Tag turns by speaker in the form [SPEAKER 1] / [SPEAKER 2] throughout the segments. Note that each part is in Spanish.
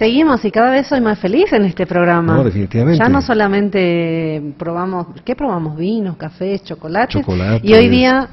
[SPEAKER 1] Seguimos y cada vez soy más feliz en este programa.
[SPEAKER 2] No, definitivamente.
[SPEAKER 1] Ya no solamente probamos, ¿qué probamos? Vinos, cafés, chocolates.
[SPEAKER 2] Chocolates.
[SPEAKER 1] Y hoy día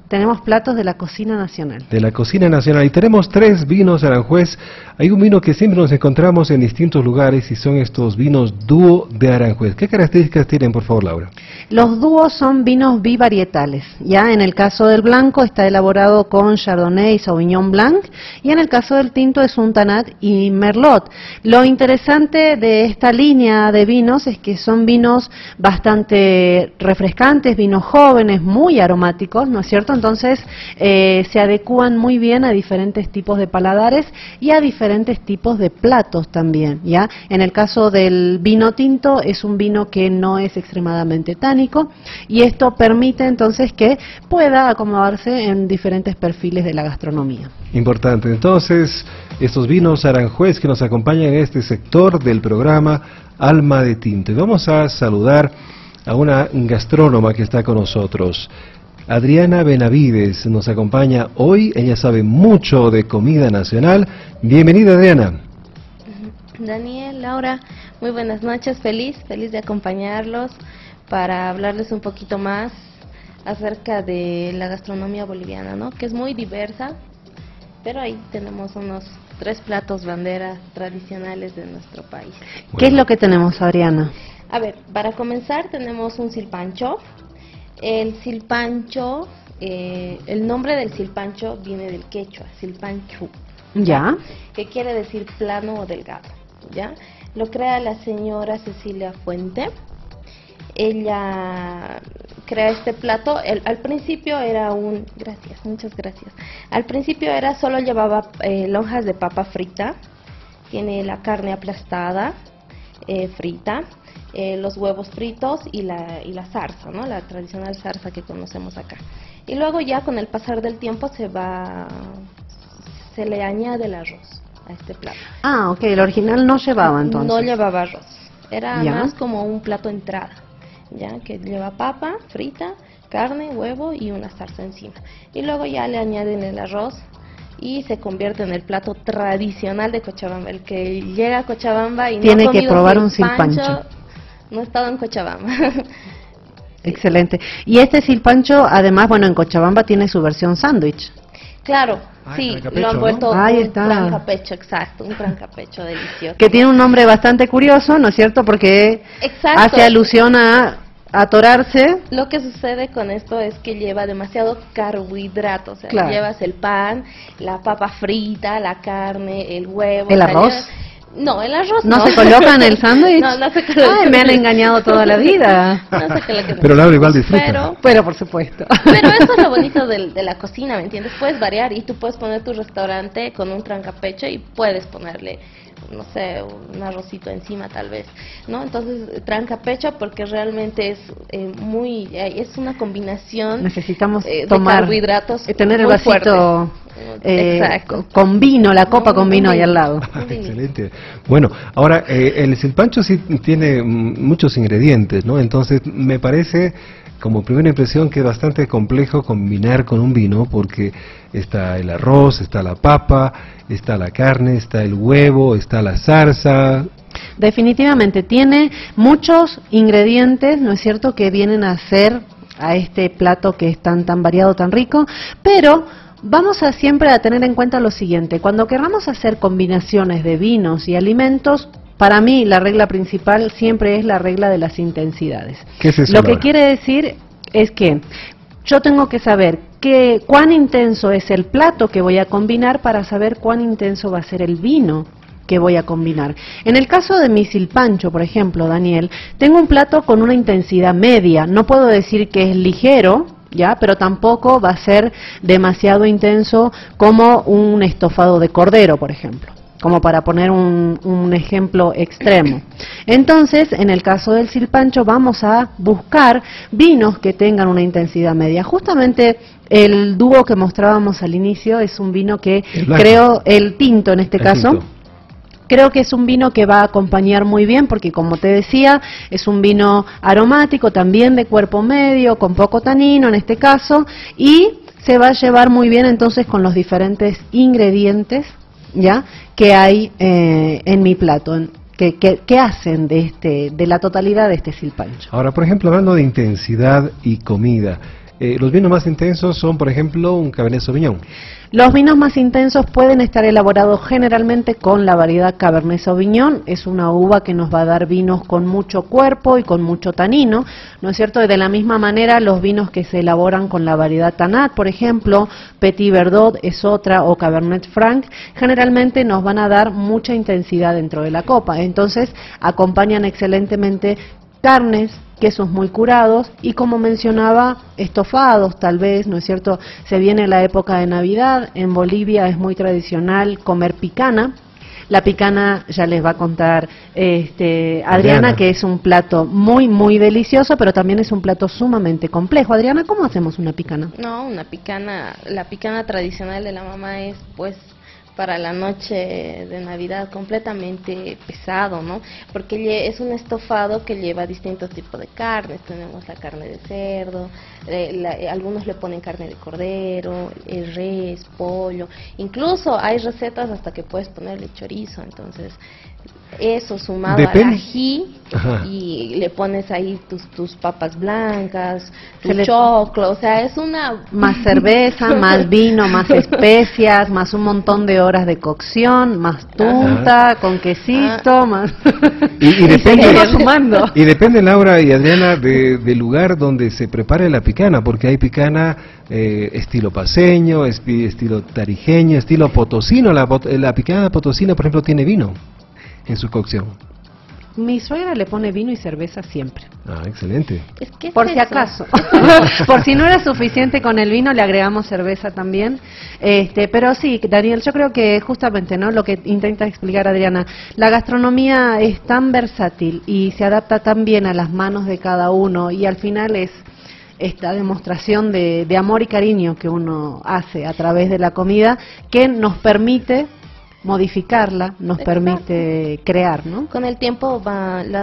[SPEAKER 1] tenemos platos de la cocina nacional.
[SPEAKER 2] De la cocina nacional. Y tenemos 3 vinos Aranjuez. Hay un vino que siempre nos encontramos en distintos lugares y son estos vinos dúo de Aranjuez. ¿Qué características tienen, por favor, Laura?
[SPEAKER 1] Los dúos son vinos bivarietales. Ya en el caso del blanco está elaborado con Chardonnay y Sauvignon Blanc, y en el caso del tinto es un Tannat y Merlot. Lo interesante de esta línea de vinos es que son vinos bastante refrescantes, vinos jóvenes, muy aromáticos, ¿no es cierto? Entonces se adecúan muy bien a diferentes tipos de paladares y a diferentes tipos de platos también, ¿ya? En el caso del vino tinto es un vino que no es extremadamente tánico, y esto permite entonces que pueda acomodarse en diferentes perfiles de la gastronomía.
[SPEAKER 2] Importante. Entonces, estos vinos Aranjuez que nos acompañan en este sector del programa Alma de Tinto. Y vamos a saludar a una gastrónoma que está con nosotros. Adriana Benavides nos acompaña hoy. Ella sabe mucho de comida nacional. Bienvenida, Adriana.
[SPEAKER 3] Daniel, Laura, muy buenas noches. Feliz de acompañarlos para hablarles un poquito más acerca de la gastronomía boliviana, ¿no? Que es muy diversa, pero ahí tenemos unos 3 platos banderas tradicionales de nuestro país.
[SPEAKER 1] Bueno. ¿Qué es lo que tenemos, Adriana?
[SPEAKER 3] A ver, para comenzar tenemos un silpancho. El silpancho, el nombre del silpancho viene del quechua, silpanchu.
[SPEAKER 1] ¿Ya?
[SPEAKER 3] Que quiere decir plano o delgado, ¿ya? Lo crea la señora Cecilia Fuente. Ella crea este plato. Al principio era muchas gracias. Al principio solo llevaba lonjas de papa frita, tiene la carne aplastada, frita, los huevos fritos y la zarza, ¿no? La tradicional zarza que conocemos acá. Y luego ya con el pasar del tiempo se le añade el arroz a este plato.
[SPEAKER 1] Ah, ok, el original no llevaba entonces.
[SPEAKER 3] No llevaba arroz, era
[SPEAKER 1] ¿Ya?
[SPEAKER 3] más como un plato entrada, ya que lleva papa frita, carne, huevo y una zarza encima. Y luego ya le añaden el arroz y se convierte en el plato tradicional de Cochabamba. El que llega a Cochabamba y
[SPEAKER 1] tiene
[SPEAKER 3] no ha
[SPEAKER 1] que
[SPEAKER 3] comido
[SPEAKER 1] probar un silpancho.
[SPEAKER 3] No ha estado en Cochabamba.
[SPEAKER 1] Excelente. Y este silpancho, además, bueno, en Cochabamba tiene su versión sándwich.
[SPEAKER 3] Claro, sí, lo han vuelto
[SPEAKER 1] ¿no? Ahí
[SPEAKER 3] un
[SPEAKER 1] está.
[SPEAKER 3] trancapecho, exacto, un trancapecho delicioso.
[SPEAKER 1] Que tiene un nombre bastante curioso, ¿no es cierto? Porque
[SPEAKER 3] Exacto.
[SPEAKER 1] hace alusión a atorarse.
[SPEAKER 3] Lo que sucede con esto es que lleva demasiado carbohidrato, o sea,
[SPEAKER 1] Claro.
[SPEAKER 3] llevas el pan, la papa frita, la carne, el huevo.
[SPEAKER 1] ¿El
[SPEAKER 3] o sea,
[SPEAKER 1] arroz?
[SPEAKER 3] No, el arroz
[SPEAKER 1] ¿No se coloca en el sándwich?
[SPEAKER 3] No se coloca.
[SPEAKER 1] Ay, me han engañado toda la vida.
[SPEAKER 3] No se coloca.
[SPEAKER 2] Pero Laura igual disfruta.
[SPEAKER 1] Pero por supuesto.
[SPEAKER 3] Pero eso es lo bonito de la cocina, ¿me entiendes? Puedes variar y tú puedes poner tu restaurante con un trancapecho y puedes ponerle, no sé, un arrocito encima tal vez, ¿no? Entonces, trancapecho porque realmente es es una combinación.
[SPEAKER 1] Necesitamos
[SPEAKER 3] de
[SPEAKER 1] tomar,
[SPEAKER 3] carbohidratos
[SPEAKER 1] tener el
[SPEAKER 3] muy
[SPEAKER 1] vasito
[SPEAKER 3] Exacto.
[SPEAKER 1] con vino, la copa con vino ahí al lado.
[SPEAKER 2] Excelente. Bueno, ahora el silpancho sí tiene muchos ingredientes, ¿no? Entonces me parece como primera impresión que es bastante complejo combinar con un vino, porque está el arroz, está la papa, está la carne, está el huevo, está la zarza.
[SPEAKER 1] Definitivamente tiene muchos ingredientes, ¿no es cierto?, que vienen a hacer a este plato que es tan variado, tan rico, pero vamos a siempre a tener en cuenta lo siguiente: cuando queramos hacer combinaciones de vinos y alimentos, para mí la regla principal siempre es la regla de las intensidades.
[SPEAKER 2] ¿Qué es eso,
[SPEAKER 1] Lo que
[SPEAKER 2] Laura?
[SPEAKER 1] quiere decir es que yo tengo que saber cuán intenso es el plato que voy a combinar para saber cuán intenso va a ser el vino que voy a combinar. En el caso de mi silpancho, por ejemplo, Daniel, tengo un plato con una intensidad media. No puedo decir que es ligero, ¿ya? Pero tampoco va a ser demasiado intenso como un estofado de cordero, por ejemplo, como para poner un ejemplo extremo. Entonces, en el caso del silpancho, vamos a buscar vinos que tengan una intensidad media. Justamente el dúo que mostrábamos al inicio es un vino que creo, el tinto en este caso,
[SPEAKER 2] tinto.
[SPEAKER 1] Creo que es un vino que va a acompañar muy bien porque, como te decía, es un vino aromático, también de cuerpo medio, con poco tanino en este caso, y se va a llevar muy bien entonces con los diferentes ingredientes, ¿ya?, que hay en mi plato, ¿qué hacen de la totalidad de este silpancho?
[SPEAKER 2] Ahora, por ejemplo, hablando de intensidad y comida, los vinos más intensos son, por ejemplo, un Cabernet Sauvignon.
[SPEAKER 1] Los vinos más intensos pueden estar elaborados generalmente con la variedad Cabernet Sauvignon. Es una uva que nos va a dar vinos con mucho cuerpo y con mucho tanino, ¿no es cierto? Y de la misma manera, los vinos que se elaboran con la variedad Tannat, por ejemplo, Petit Verdot es otra, o Cabernet Franc, generalmente nos van a dar mucha intensidad dentro de la copa. Entonces, acompañan excelentemente carnes, quesos muy curados y, como mencionaba, estofados tal vez, ¿no es cierto? Se viene la época de Navidad, en Bolivia es muy tradicional comer picana. La picana ya les va a contar Adriana, que es un plato muy, muy delicioso, pero también es un plato sumamente complejo. Adriana, ¿cómo hacemos una picana?
[SPEAKER 3] No, una picana, la picana tradicional de la mamá es pues para la noche de Navidad completamente pesado, ¿no? Porque es un estofado que lleva distintos tipos de carnes. Tenemos la carne de cerdo, algunos le ponen carne de cordero, res, pollo, incluso hay recetas hasta que puedes ponerle chorizo. Entonces eso sumado al ají, y le pones ahí tus papas blancas, tu choclo, o sea, es una...
[SPEAKER 1] Más cerveza, más vino, más especias, más un montón de horas de cocción, más tunta, con quesito, más...
[SPEAKER 2] Y depende,
[SPEAKER 1] sumando.
[SPEAKER 2] Y depende, Laura y Adriana, del lugar donde se prepare la picana, porque hay picana estilo paceño, estilo tarijeño, estilo potosino. La picana potosina, por ejemplo, tiene vino en su cocción.
[SPEAKER 1] Mi suegra le pone vino y cerveza siempre.
[SPEAKER 2] Ah, excelente.
[SPEAKER 1] Por si acaso. Por si no era suficiente con el vino, le agregamos cerveza también. Pero sí, Daniel, yo creo que justamente, ¿no?, lo que intenta explicar Adriana, la gastronomía es tan versátil y se adapta tan bien a las manos de cada uno, y al final es esta demostración de amor y cariño que uno hace a través de la comida, que nos permite modificarla, nos permite crear, ¿no?
[SPEAKER 3] Con el tiempo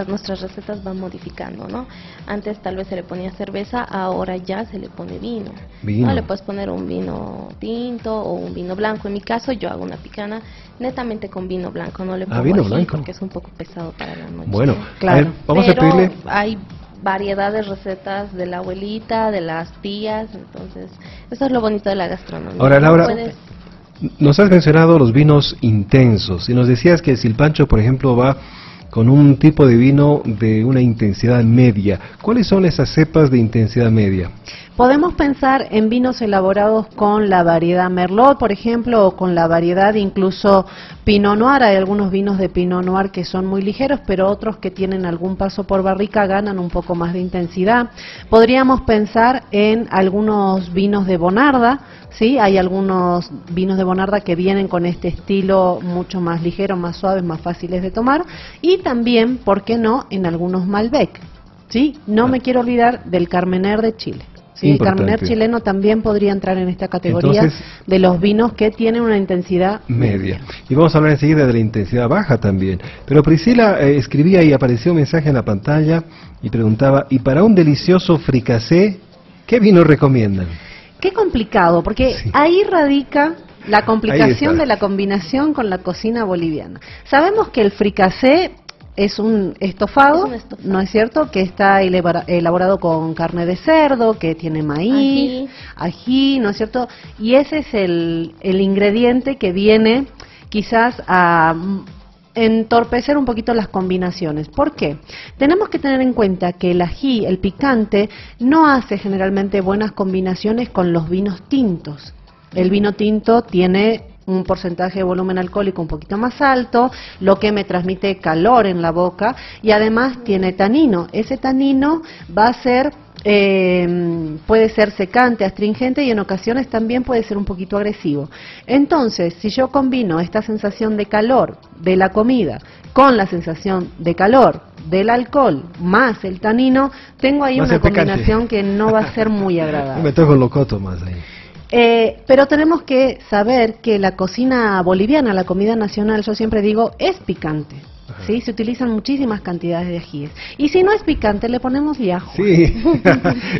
[SPEAKER 3] nuestras recetas van modificando, ¿no? Antes tal vez se le ponía cerveza, ahora ya se le pone vino. ¿No? Le puedes poner un vino tinto o un vino blanco. En mi caso, yo hago una picana netamente con vino blanco, no le pongo
[SPEAKER 2] vino
[SPEAKER 3] ají
[SPEAKER 2] blanco,
[SPEAKER 3] porque es un poco pesado para la noche.
[SPEAKER 2] Bueno,
[SPEAKER 1] claro.
[SPEAKER 2] A ver, vamos a pedirle...
[SPEAKER 3] hay variedad de recetas de la abuelita, de las tías, entonces eso es lo bonito de la gastronomía.
[SPEAKER 2] Ahora, Laura, nos has mencionado los vinos intensos y nos decías que el silpancho, por ejemplo, va con un tipo de vino de una intensidad media. ¿Cuáles son esas cepas de intensidad media?
[SPEAKER 1] Podemos pensar en vinos elaborados con la variedad Merlot, por ejemplo, o con la variedad incluso Pinot Noir. Hay algunos vinos de Pinot Noir que son muy ligeros, pero otros que tienen algún paso por barrica ganan un poco más de intensidad. Podríamos pensar en algunos vinos de Bonarda, ¿sí? Hay algunos vinos de Bonarda que vienen con este estilo mucho más ligero, más suaves, más fáciles de tomar. Y también, ¿por qué no?, en algunos Malbec, ¿sí? No me quiero olvidar del Carmener de Chile. Sí, el Carmener chileno también podría entrar en esta categoría. Entonces, de los vinos que tienen una intensidad media.
[SPEAKER 2] Y vamos a hablar enseguida de la intensidad baja también. Pero Priscila escribía y apareció un mensaje en la pantalla y preguntaba, ¿y para un delicioso fricasé, qué vino recomiendan?
[SPEAKER 1] Qué complicado, porque ahí radica la complicación de la combinación con la cocina boliviana. Sabemos que el fricasé es un estofado, ¿no es cierto?, que está elaborado con carne de cerdo, que tiene maíz, ají, ¿no es cierto? Y ese es el ingrediente que viene quizás a entorpecer un poquito las combinaciones. ¿Por qué? Tenemos que tener en cuenta que el ají, el picante, no hace generalmente buenas combinaciones con los vinos tintos. El vino tinto tiene un porcentaje de volumen alcohólico un poquito más alto, lo que me transmite calor en la boca, y además tiene tanino. Ese tanino va a ser, puede ser secante, astringente, y en ocasiones también puede ser un poquito agresivo. Entonces, si yo combino esta sensación de calor de la comida con la sensación de calor del alcohol más el tanino, tengo ahí una combinación que no va a ser muy agradable.
[SPEAKER 2] Me toco locoto más ahí.
[SPEAKER 1] Pero tenemos que saber que la cocina boliviana, la comida nacional, yo siempre digo, es picante. ¿Sí? Se utilizan muchísimas cantidades de ajíes. Y si no es picante, le ponemos llajua.
[SPEAKER 2] Sí.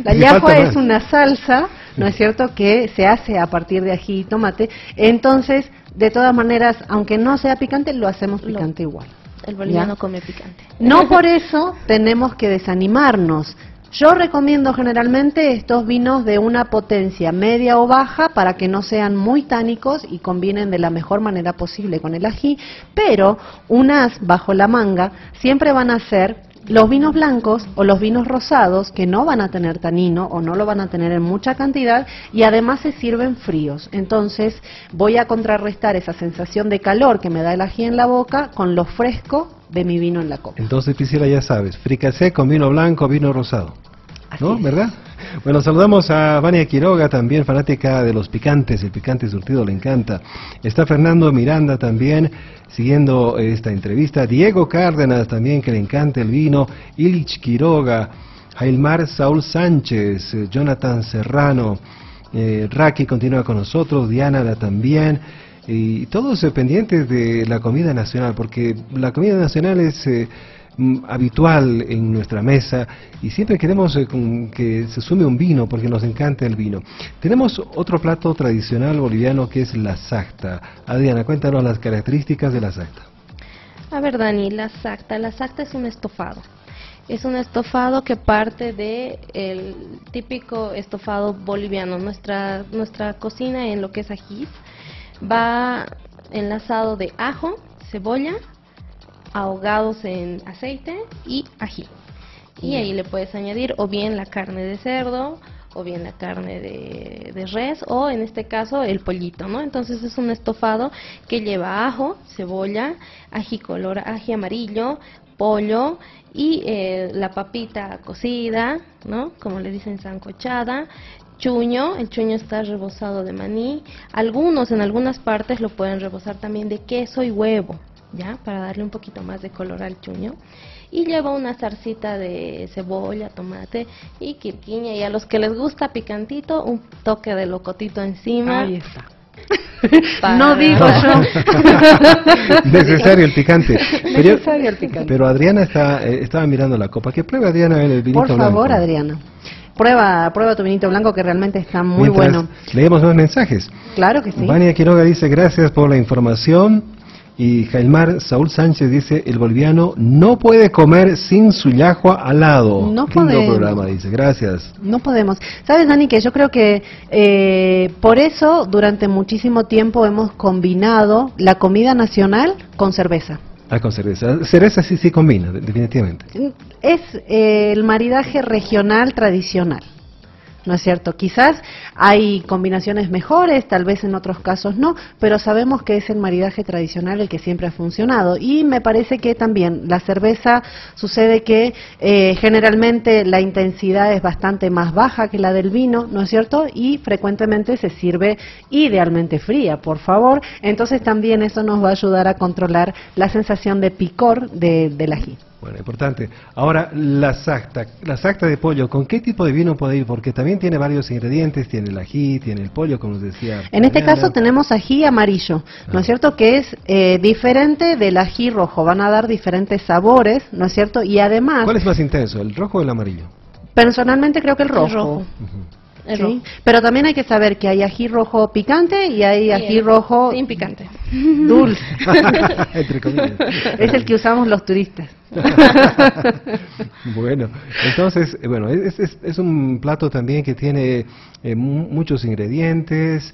[SPEAKER 1] La llajua es una salsa, ¿no es cierto?, que se hace a partir de ají y tomate. Entonces, de todas maneras, aunque no sea picante, lo hacemos picante igual.
[SPEAKER 3] El boliviano
[SPEAKER 1] ¿Ya?
[SPEAKER 3] come picante.
[SPEAKER 1] No por eso tenemos que desanimarnos. Yo recomiendo generalmente estos vinos de una potencia media o baja para que no sean muy tánicos y combinen de la mejor manera posible con el ají, pero un as bajo la manga siempre van a ser los vinos blancos o los vinos rosados, que no van a tener tanino o no lo van a tener en mucha cantidad, y además se sirven fríos. Entonces voy a contrarrestar esa sensación de calor que me da el ají en la boca con lo fresco de mi vino en la copa.
[SPEAKER 2] Entonces, Priscila, ya sabes, fricasé con vino blanco, vino rosado.
[SPEAKER 1] Así
[SPEAKER 2] ¿No?
[SPEAKER 1] es.
[SPEAKER 2] ¿Verdad? Bueno, saludamos a Vania Quiroga, también fanática de los picantes, el picante surtido le encanta. Está Fernando Miranda también siguiendo esta entrevista. Diego Cárdenas también, que le encanta el vino. Ilich Quiroga, Jailmar Saúl Sánchez, Jonathan Serrano, Raki continúa con nosotros, Diana también. Y todos pendientes de la comida nacional, porque la comida nacional es habitual en nuestra mesa y siempre queremos que se sume un vino porque nos encanta el vino. Tenemos otro plato tradicional boliviano que es la sacta. Adriana, cuéntanos las características de la sacta.
[SPEAKER 3] A ver, Dani, la sacta es un estofado. Es un estofado que parte de el típico estofado boliviano. Nuestra cocina en lo que es ají va enlazado de ajo, cebolla, ahogados en aceite y ají. Y ahí le puedes añadir o bien la carne de cerdo, o bien la carne de res, o en este caso el pollito, ¿no? Entonces es un estofado que lleva ajo, cebolla, ají amarillo, pollo y la papita cocida, ¿no? Como le dicen, sancochada. Chuño, el chuño está rebozado de maní. En algunas partes lo pueden rebozar también de queso y huevo, ¿ya? Para darle un poquito más de color al chuño. Y lleva una zarcita de cebolla, tomate y quirquiña. Y a los que les gusta picantito, un toque de locotito encima.
[SPEAKER 1] Ahí está. No digo yo.
[SPEAKER 2] Necesario el picante.
[SPEAKER 1] Necesario el picante.
[SPEAKER 2] Pero Adriana estaba mirando la copa. ¿Qué prueba, Adriana, el vinito
[SPEAKER 1] Por
[SPEAKER 2] blanco?
[SPEAKER 1] favor, Adriana. Prueba tu vinito blanco, que realmente está muy
[SPEAKER 2] Mientras
[SPEAKER 1] bueno.
[SPEAKER 2] leemos más mensajes.
[SPEAKER 1] Claro que sí.
[SPEAKER 2] Vania Quiroga dice, gracias por la información. Y Jailmar Saúl Sánchez dice, el boliviano no puede comer sin su llajua al lado.
[SPEAKER 1] No
[SPEAKER 2] Lindo
[SPEAKER 1] podemos.
[SPEAKER 2] programa, dice, gracias.
[SPEAKER 1] No podemos. ¿Sabes, Dani, que yo creo que por eso durante muchísimo tiempo hemos combinado la comida nacional con cerveza?
[SPEAKER 2] Ah, con cerveza. Cerveza sí combina, definitivamente.
[SPEAKER 1] Es el maridaje regional tradicional, ¿no es cierto? Quizás hay combinaciones mejores, tal vez en otros casos no, pero sabemos que es el maridaje tradicional el que siempre ha funcionado. Y me parece que también la cerveza sucede que generalmente la intensidad es bastante más baja que la del vino, ¿no es cierto? Y frecuentemente se sirve idealmente fría, por favor. Entonces también eso nos va a ayudar a controlar la sensación de picor del ají.
[SPEAKER 2] Bueno, importante. Ahora, la sacta de pollo, ¿con qué tipo de vino puede ir? Porque también tiene varios ingredientes, tiene el ají, tiene el pollo, como nos decía.
[SPEAKER 1] En este
[SPEAKER 2] Adriana.
[SPEAKER 1] caso tenemos ají amarillo, ¿no es cierto? Que es diferente del ají rojo, van a dar diferentes sabores, ¿no es cierto? Y además,
[SPEAKER 2] ¿Cuál es más intenso, el rojo o el amarillo?
[SPEAKER 1] personalmente creo que el rojo.
[SPEAKER 2] Ujú.
[SPEAKER 3] El
[SPEAKER 1] ¿sí?
[SPEAKER 3] rojo.
[SPEAKER 1] Pero también hay que saber que hay ají rojo picante y hay ají rojo
[SPEAKER 3] sin picante.
[SPEAKER 1] dulce.
[SPEAKER 2] Entre comillas.
[SPEAKER 1] Es el que usamos los turistas.
[SPEAKER 2] Bueno, entonces, bueno, es un plato también que tiene muchos ingredientes.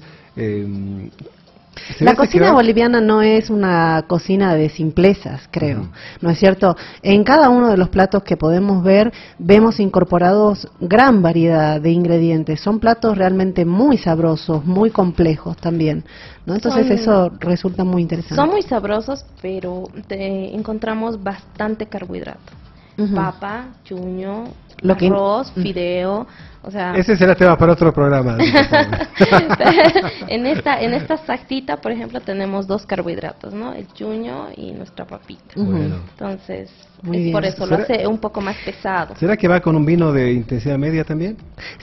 [SPEAKER 1] La cocina boliviana no es una cocina de simplezas, creo, ¿no es cierto? En cada uno de los platos que podemos ver, vemos incorporados gran variedad de ingredientes. Son platos realmente muy sabrosos, muy complejos también, ¿no? Entonces eso resulta muy interesante.
[SPEAKER 3] Son muy sabrosos, pero encontramos bastante carbohidrato. Papa, chuño, arroz, fideo, o sea...
[SPEAKER 2] Ese será tema para otro programa.
[SPEAKER 3] en esta sactita, por ejemplo, tenemos 2 carbohidratos, ¿no? El chuño y nuestra papita.
[SPEAKER 2] Bueno.
[SPEAKER 3] Entonces,
[SPEAKER 1] Muy
[SPEAKER 3] es
[SPEAKER 1] bien.
[SPEAKER 3] por eso lo hace un poco más pesado.
[SPEAKER 2] ¿Será que va con un vino de intensidad media también?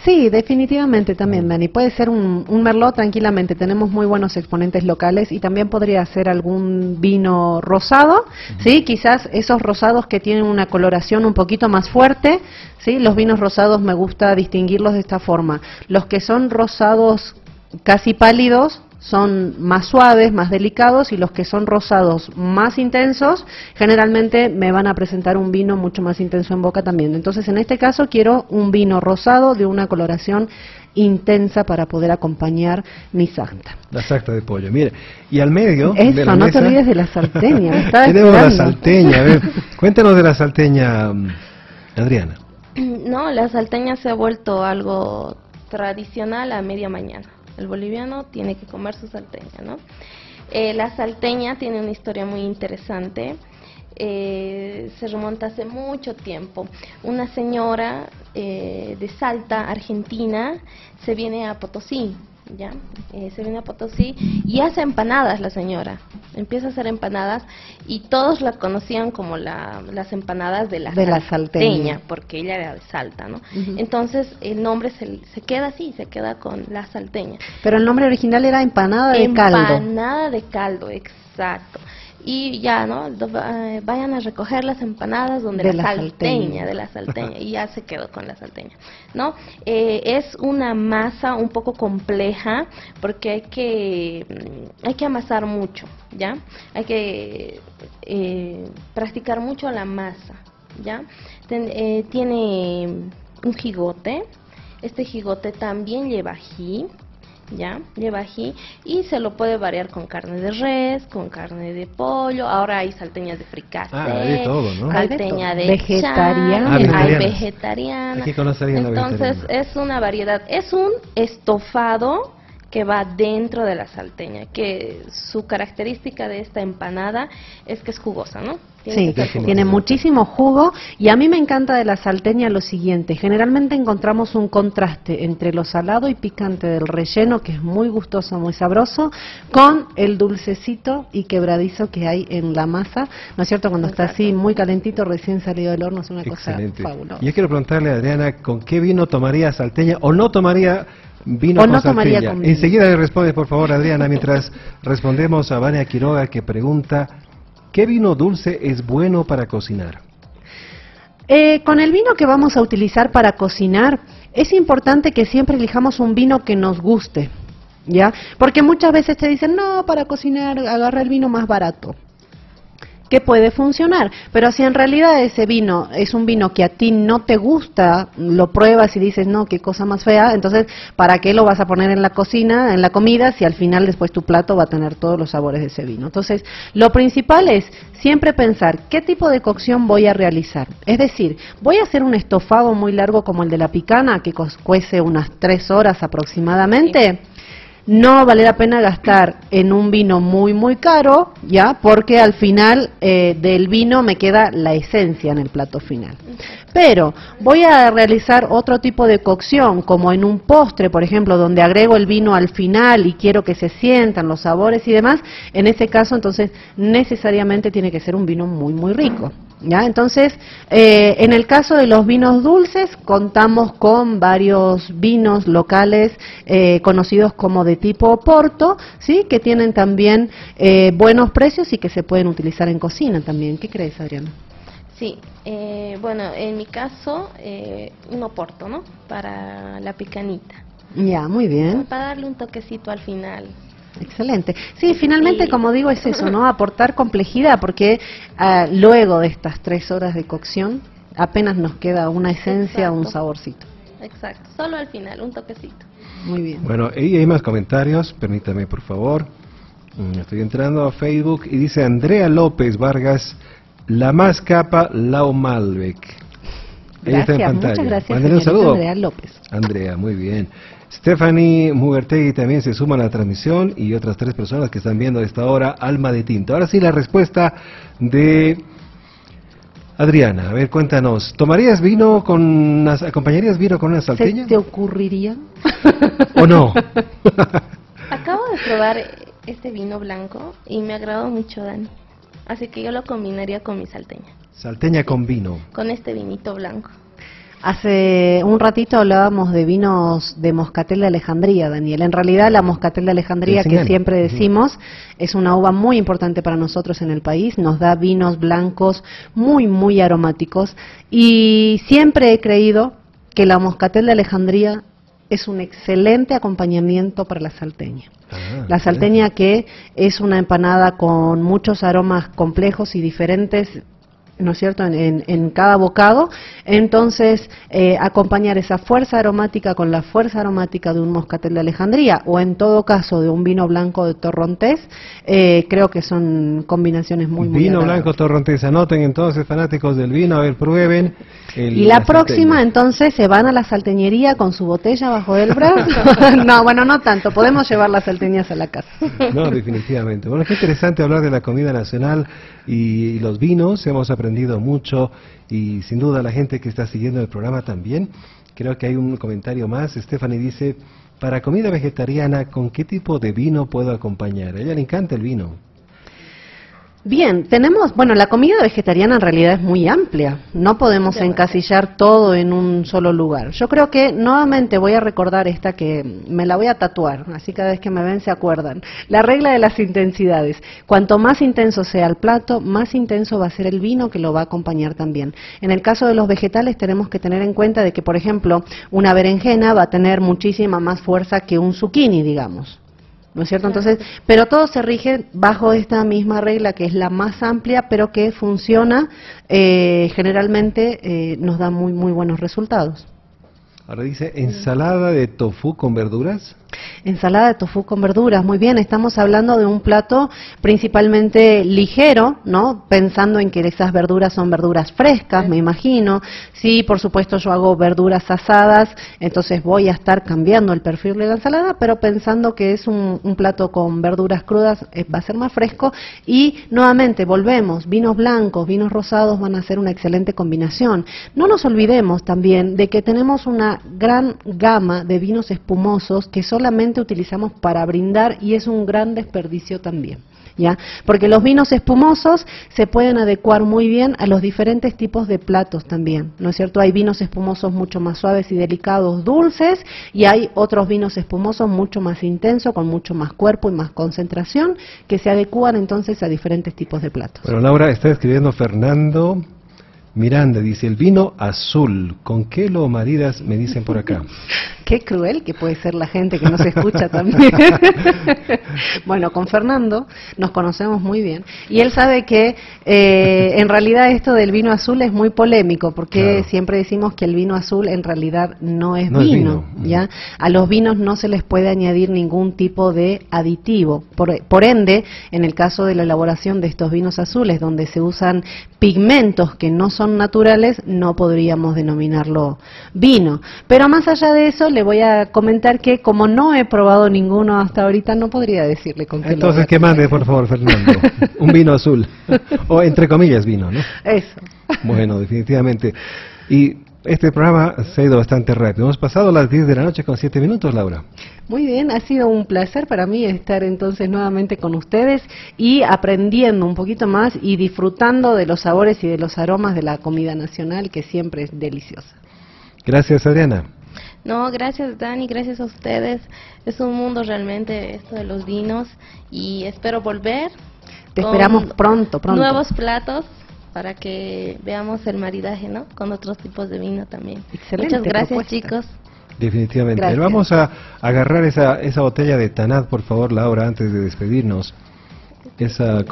[SPEAKER 1] Sí, definitivamente también, Dani. Puede ser un merlot tranquilamente. Tenemos muy buenos exponentes locales y también podría ser algún vino rosado, ¿sí? Quizás esos rosados que tienen una coloración un poquito más fuerte, ¿sí? Los vinos rosados me gusta distinguirlos de esta forma. Los que son rosados casi pálidos son más suaves, más delicados, y los que son rosados más intensos, generalmente me van a presentar un vino mucho más intenso en boca también. Entonces, en este caso quiero un vino rosado de una coloración intensa para poder acompañar mi santa.
[SPEAKER 2] La sarta de pollo, mire. Y al medio
[SPEAKER 1] Eso,
[SPEAKER 2] de la
[SPEAKER 1] no
[SPEAKER 2] mesa,
[SPEAKER 1] te olvides de la salteña. Me estaba
[SPEAKER 2] tenemos la
[SPEAKER 1] esperando.
[SPEAKER 2] salteña. A ver, cuéntanos de la salteña, Adriana.
[SPEAKER 3] No, la salteña se ha vuelto algo tradicional a media mañana. El boliviano tiene que comer su salteña, ¿no? La salteña tiene una historia muy interesante. Se remonta hace mucho tiempo. Una señora de Salta, Argentina, se viene a Potosí, ¿ya? Se viene a Potosí y hace empanadas la señora. Empieza a hacer empanadas y todos la conocían como las empanadas de la salteña, porque ella era de Salta, ¿no? Entonces el nombre se queda así, se queda con la salteña.
[SPEAKER 1] Pero el nombre original era empanada de caldo.
[SPEAKER 3] Empanada de caldo, exacto. Y ya, ¿no? Vayan a recoger las empanadas donde de la salteña, y ya se quedó con la salteña, ¿no? Es una masa un poco compleja porque hay que amasar mucho, ¿ya? Hay que practicar mucho la masa, ¿ya? Tiene un jigote. Este jigote también lleva ají, ¿ya? Lleva ají y se lo puede variar con carne de res, con carne de pollo. Ahora hay salteñas de fricasé,
[SPEAKER 2] hay de todo, ¿no?
[SPEAKER 3] salteña de
[SPEAKER 1] vegetariana,
[SPEAKER 3] hay vegetariana.
[SPEAKER 2] Hay que conocer bien la
[SPEAKER 3] Entonces
[SPEAKER 2] vegetariana.
[SPEAKER 3] es una variedad, es un estofado que va dentro de la salteña, que su característica de esta empanada es que es jugosa, ¿no?
[SPEAKER 1] Sí, tiene muchísimo jugo, y a mí me encanta de la salteña lo siguiente: generalmente encontramos un contraste entre lo salado y picante del relleno, que es muy gustoso, muy sabroso, con el dulcecito y quebradizo que hay en la masa, ¿no es cierto? Cuando está así muy calentito, recién salido del horno, es una
[SPEAKER 2] Excelente.
[SPEAKER 1] cosa fabulosa.
[SPEAKER 2] Yo quiero preguntarle a Adriana, ¿con qué vino tomaría salteña o no tomaría vino
[SPEAKER 1] O
[SPEAKER 2] con
[SPEAKER 1] no tomaría
[SPEAKER 2] salteña?
[SPEAKER 1] con vino.
[SPEAKER 2] Enseguida le responde, por favor, Adriana, mientras respondemos a Vania Quiroga, que pregunta: ¿qué vino dulce es bueno para cocinar?
[SPEAKER 1] Con el vino que vamos a utilizar para cocinar, es importante que siempre elijamos un vino que nos guste, ¿ya? Porque muchas veces te dicen, no, para cocinar agarra el vino más barato, que puede funcionar, pero si en realidad ese vino es un vino que a ti no te gusta, lo pruebas y dices, no, qué cosa más fea, entonces, ¿para qué lo vas a poner en la cocina, en la comida, si al final después tu plato va a tener todos los sabores de ese vino? Entonces, lo principal es siempre pensar, ¿qué tipo de cocción voy a realizar? Es decir, ¿voy a hacer un estofado muy largo como el de la picana, que cuece unas 3 horas aproximadamente? Sí. No vale la pena gastar en un vino muy caro, ya, porque al final del vino me queda la esencia en el plato final. Pero voy a realizar otro tipo de cocción, como en un postre, por ejemplo, donde agrego el vino al final y quiero que se sientan los sabores y demás. En ese caso, entonces, necesariamente tiene que ser un vino muy rico, ¿ya? Entonces, en el caso de los vinos dulces, contamos con varios vinos locales conocidos como de tipo Oporto, ¿sí? Que tienen también buenos precios y que se pueden utilizar en cocina también. ¿Qué crees, Adriana?
[SPEAKER 3] Sí, bueno, en mi caso, un Oporto, ¿no? Para la picanita.
[SPEAKER 1] Ya, muy bien.
[SPEAKER 3] Para darle un toquecito al final.
[SPEAKER 1] Excelente. Sí, finalmente, como digo, es eso, ¿no? Aportar complejidad, porque luego de estas 3 horas de cocción, apenas nos queda una esencia, un saborcito.
[SPEAKER 3] Exacto, solo al final, un toquecito.
[SPEAKER 1] Muy bien.
[SPEAKER 2] Bueno, y hay más comentarios, permítame, por favor. Estoy entrando a Facebook y dice Andrea López Vargas: la más capa, Lau Malbec. Ella está en pantalla.
[SPEAKER 1] Muchas gracias,
[SPEAKER 2] Mándale un saludo.
[SPEAKER 1] Andrea López.
[SPEAKER 2] Andrea, muy bien. Stephanie Mugertegui también se suma a la transmisión, y otras 3 personas que están viendo a esta hora Alma de Tinto. Ahora sí, la respuesta de Adriana. A ver, cuéntanos. ¿Tomarías vino acompañarías vino con una salteña?
[SPEAKER 1] ¿Se te ocurriría?
[SPEAKER 2] ¿O no?
[SPEAKER 3] Acabo de probar este vino blanco y me agradó mucho, Dani. Así que yo lo combinaría con mi salteña.
[SPEAKER 2] Salteña con vino.
[SPEAKER 3] Con este vinito blanco.
[SPEAKER 1] Hace un ratito hablábamos de vinos de Moscatel de Alejandría, Daniel. En realidad la Moscatel de Alejandría, que siempre decimos, es una uva muy importante para nosotros en el país. Nos da vinos blancos muy aromáticos. Y siempre he creído que la Moscatel de Alejandría es un excelente acompañamiento para la salteña. La
[SPEAKER 2] excelente.
[SPEAKER 1] salteña, que es una empanada con muchos aromas complejos y diferentes, ¿no es cierto?, en cada bocado. Entonces, acompañar esa fuerza aromática con la fuerza aromática de un moscatel de Alejandría, o en todo caso de un vino blanco de Torrontés, creo que son combinaciones muy
[SPEAKER 2] Vino
[SPEAKER 1] agradables.
[SPEAKER 2] blanco Torrontés, anoten entonces, fanáticos del vino, a ver, prueben.
[SPEAKER 1] Y la próxima, entonces, se van a la salteñería con su botella bajo del brazo. No, bueno, no tanto, podemos llevar las salteñas a la casa.
[SPEAKER 2] No, definitivamente. Bueno, qué interesante hablar de la comida nacional y los vinos. Hemos aprendido mucho y sin duda la gente que está siguiendo el programa también. Creo que hay un comentario más. Stephanie dice, para comida vegetariana, ¿con qué tipo de vino puedo acompañar? A ella le encanta el vino.
[SPEAKER 1] Bien, tenemos, bueno, la comida vegetariana en realidad es muy amplia, no podemos encasillar todo en un solo lugar. Yo creo que nuevamente voy a recordar esta, que me la voy a tatuar, así cada vez que me ven se acuerdan. La regla de las intensidades. Cuanto más intenso sea el plato, más intenso va a ser el vino que lo va a acompañar también. En el caso de los vegetales tenemos que tener en cuenta de que, por ejemplo, una berenjena va a tener muchísima más fuerza que un zucchini, digamos. ¿No es cierto? Entonces, pero todo se rige bajo esta misma regla, que es la más amplia, pero que funciona, generalmente nos da muy buenos resultados.
[SPEAKER 2] Ahora dice, ¿ensalada de tofu con verduras?
[SPEAKER 1] Ensalada de tofu con verduras, muy bien, estamos hablando de un plato principalmente ligero, ¿no? Pensando en que esas verduras son verduras frescas, me imagino. Sí, por supuesto yo hago verduras asadas, entonces voy a estar cambiando el perfil de la ensalada, pero pensando que es un plato con verduras crudas, va a ser más fresco. Y nuevamente volvemos, vinos blancos, vinos rosados van a ser una excelente combinación. No nos olvidemos también de que tenemos una gran gama de vinos espumosos que solamente utilizamos para brindar, y es un gran desperdicio también, ¿ya? Porque los vinos espumosos se pueden adecuar muy bien a los diferentes tipos de platos también, ¿no es cierto? Hay vinos espumosos mucho más suaves y delicados, dulces, y hay otros vinos espumosos mucho más intensos, con mucho más cuerpo y más concentración, que se adecúan entonces a diferentes tipos de platos.
[SPEAKER 2] Bueno, Laura, está escribiendo Fernando Miranda, dice, el vino azul, ¿con qué lo maridas? Me dicen por acá.
[SPEAKER 1] Qué cruel que puede ser la gente que nos escucha también. Bueno, con Fernando nos conocemos muy bien, y él sabe que en realidad esto del vino azul es muy polémico, porque
[SPEAKER 2] claro,
[SPEAKER 1] siempre decimos que el vino azul en realidad no es
[SPEAKER 2] no
[SPEAKER 1] vino,
[SPEAKER 2] es vino.
[SPEAKER 1] ¿ya? A los vinos no se les puede añadir ningún tipo de aditivo. Por ende, en el caso de la elaboración de estos vinos azules, donde se usan pigmentos que no son naturales, no podríamos denominarlo vino. Pero más allá de eso, le voy a comentar que como no he probado ninguno hasta ahorita, no podría decirle con qué.
[SPEAKER 2] Entonces, que mande, por favor, Fernando, un vino azul, o entre comillas vino, ¿no?
[SPEAKER 1] Eso.
[SPEAKER 2] Bueno, definitivamente. Y este programa se ha ido bastante rápido. Hemos pasado las 10 de la noche con 7 minutos, Laura.
[SPEAKER 1] Muy bien, ha sido un placer para mí estar entonces nuevamente con ustedes y aprendiendo un poquito más y disfrutando de los sabores y de los aromas de la comida nacional, que siempre es deliciosa.
[SPEAKER 2] Gracias, Adriana.
[SPEAKER 3] No, gracias Dani, gracias a ustedes. Es un mundo realmente esto de los vinos, y espero volver.
[SPEAKER 1] Te esperamos pronto.
[SPEAKER 3] Nuevos platos para que veamos el maridaje, ¿no? Con otros tipos de vino también.
[SPEAKER 1] Excelente.
[SPEAKER 3] Muchas gracias,
[SPEAKER 1] propuesta.
[SPEAKER 3] chicos.
[SPEAKER 2] Definitivamente.
[SPEAKER 1] Gracias.
[SPEAKER 2] Vamos a agarrar esa botella de Tanat, por favor, Laura, antes de despedirnos. Esa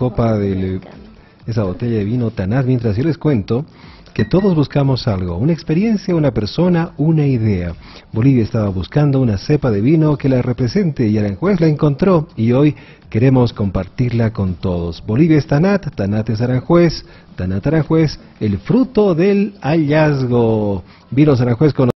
[SPEAKER 2] botella de vino Tanat, mientras yo les cuento que todos buscamos algo, una experiencia, una persona, una idea. Bolivia estaba buscando una cepa de vino que la represente, y Aranjuez la encontró, y hoy queremos compartirla con todos. Bolivia es Tanat, Tanat es Aranjuez, Tanat Aranjuez, el fruto del hallazgo. Vinos Aranjuez con